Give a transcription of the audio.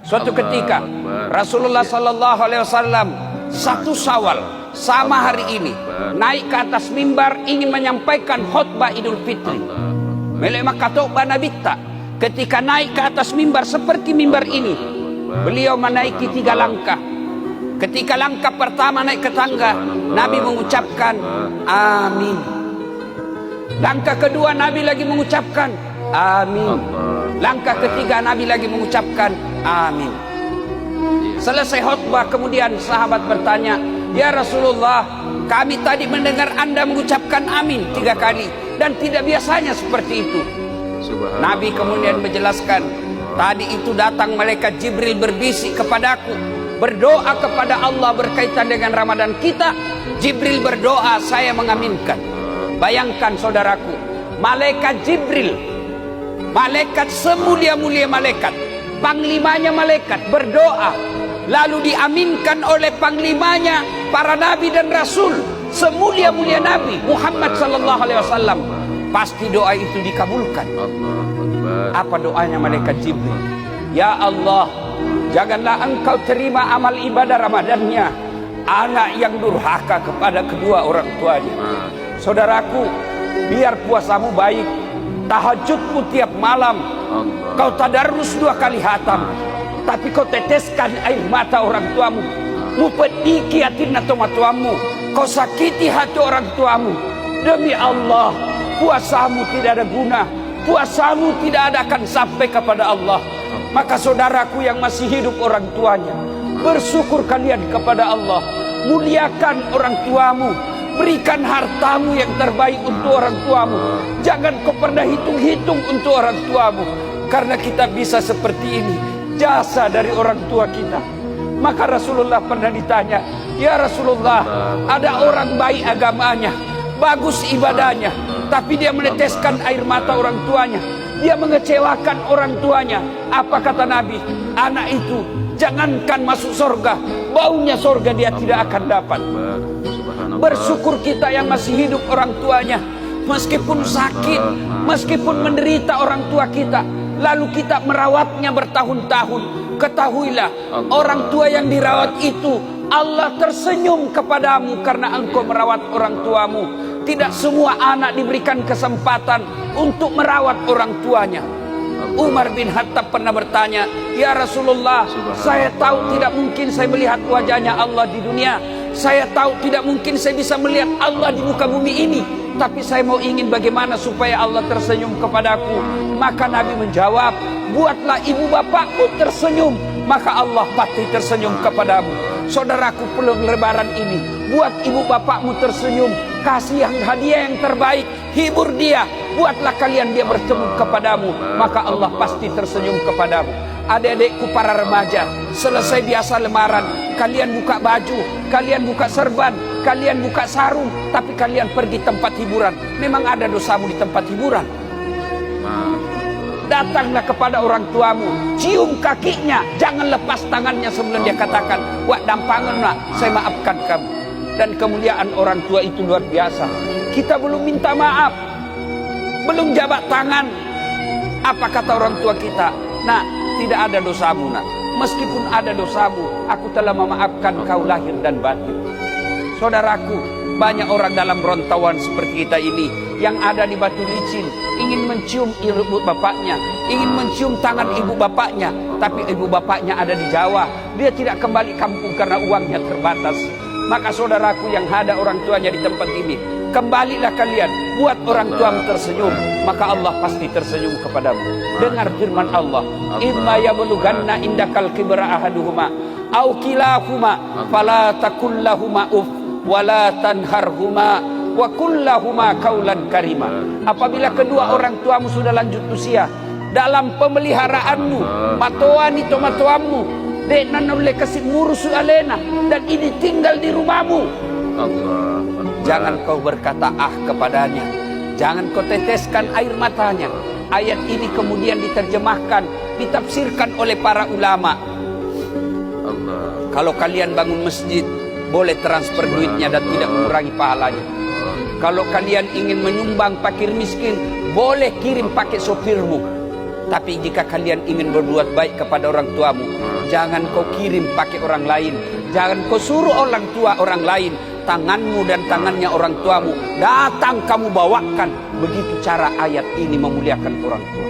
Suatu ketika Rasulullah Sallallahu Alaihi Wasallam 1 Syawal sama hari ini naik ke atas mimbar ingin menyampaikan khutbah Idul Fitri. Melek katok bana bitta. Ketika naik ke atas mimbar seperti mimbar ini, beliau menaiki 3 langkah. Ketika langkah pertama naik ke tangga, Nabi mengucapkan amin. Langkah kedua Nabi lagi mengucapkan amin. Langkah ketiga Nabi lagi mengucapkan amin. Selesai khutbah kemudian sahabat bertanya, "Ya Rasulullah, kami tadi mendengar Anda mengucapkan amin 3 kali dan tidak biasanya seperti itu." Nabi kemudian menjelaskan, "Tadi itu datang malaikat Jibril berbisik kepadaku, berdoa kepada Allah berkaitan dengan Ramadan kita. Jibril berdoa, saya mengaminkan." Bayangkan saudaraku, malaikat Jibril, malaikat semulia-mulia malaikat, panglimanya malaikat berdoa, lalu diaminkan oleh panglimanya para nabi dan rasul, semulia-mulia Nabi Muhammad sallallahu alaihi wasallam. Pasti doa itu dikabulkan. Apa doanya malaikat Jibril? Ya Allah, janganlah engkau terima amal ibadah Ramadannya anak yang durhaka kepada kedua orang tuanya. Saudaraku, biar puasamu baik, tahajudmu tiap malam, kau tadarus 2 kali hatam, tapi kau teteskan air mata orang tuamu, mu pediki hati matuamu, kau sakiti hati orang tuamu. Demi Allah, puasamu tidak ada guna, puasamu tidak ada akan sampai kepada Allah. Maka saudaraku yang masih hidup orang tuanya, bersyukur kalian kepada Allah, muliakan orang tuamu, berikan hartamu yang terbaik untuk orang tuamu. Jangan kau pernah hitung-hitung untuk orang tuamu, karena kita bisa seperti ini jasa dari orang tua kita. Maka Rasulullah pernah ditanya, "Ya Rasulullah, ada orang baik agamanya, bagus ibadahnya, tapi dia meneteskan air mata orang tuanya, dia mengecewakan orang tuanya." Apa kata Nabi? Anak itu jangankan masuk surga, baunya surga dia tidak akan dapat. Bersyukur kita yang masih hidup orang tuanya, meskipun sakit, meskipun menderita orang tua kita, lalu kita merawatnya bertahun-tahun. Ketahuilah, orang tua yang dirawat itu Allah tersenyum kepadamu karena engkau merawat orang tuamu. Tidak semua anak diberikan kesempatan untuk merawat orang tuanya. Umar bin Khattab pernah bertanya, "Ya Rasulullah, saya tahu tidak mungkin saya melihat wajahnya Allah di dunia. Saya tahu tidak mungkin saya bisa melihat Allah di muka bumi ini. Tapi saya mau ingin bagaimana supaya Allah tersenyum kepadaku." Maka Nabi menjawab, "Buatlah ibu bapakmu tersenyum, maka Allah pasti tersenyum kepadamu." Saudaraku, pulang lebaran ini, buat ibu bapakmu tersenyum, kasih yang hadiah yang terbaik, hibur dia, buatlah kalian dia bertemu kepadamu, maka Allah pasti tersenyum kepadamu. Adik-adikku para remaja, selesai biasa lemaran, kalian buka baju, kalian buka serban, kalian buka sarung, tapi kalian pergi tempat hiburan. Memang ada dosamu di tempat hiburan? Datanglah kepada orang tuamu, cium kakinya, jangan lepas tangannya sebelum dia katakan, "Wak dampangan nak, saya maafkan kamu." Dan kemuliaan orang tua itu luar biasa. Kita belum minta maaf, belum jabat tangan. Apa kata orang tua kita? "Nak, tidak ada dosamu nak. Meskipun ada dosamu, aku telah memaafkan kau lahir dan batin." Saudaraku, banyak orang dalam rantauan seperti kita ini yang ada di Batu Licin, ingin mencium ibu bapaknya, ingin mencium tangan ibu bapaknya, tapi ibu bapaknya ada di Jawa. Dia tidak kembali kampung karena uangnya terbatas. Maka saudaraku yang ada orang tuanya di tempat ini, kembalilah kalian, buat orang tuamu tersenyum, maka Allah pasti tersenyum kepadamu. Dengar firman Allah, "Imma yablughanna indakal kibra ahaduhuma aw kilahuma fala takul lahumā uff wala tanharhuma wa kullahuma qaulan karima." Apabila kedua orang tuamu sudah lanjut usia, dalam pemeliharaanmu, matoani to matoamu, dek nanole kasih ngurus alena, dan ini tinggal di rumahmu, jangan kau berkata ah kepadanya, jangan kau teteskan air matanya. Ayat ini kemudian diterjemahkan, ditafsirkan oleh para ulama. Kalau kalian bangun masjid, boleh transfer duitnya dan tidak mengurangi pahalanya. Kalau kalian ingin menyumbang fakir miskin, boleh kirim pakai sopirmu. Tapi jika kalian ingin berbuat baik kepada orang tuamu, Jangan kau kirim pakai orang lain. Jangan kau suruh orang tua orang lain. Tanganmu dan tangannya orang tuamu datang kamu bawakan. Begitu cara ayat ini memuliakan orang tua.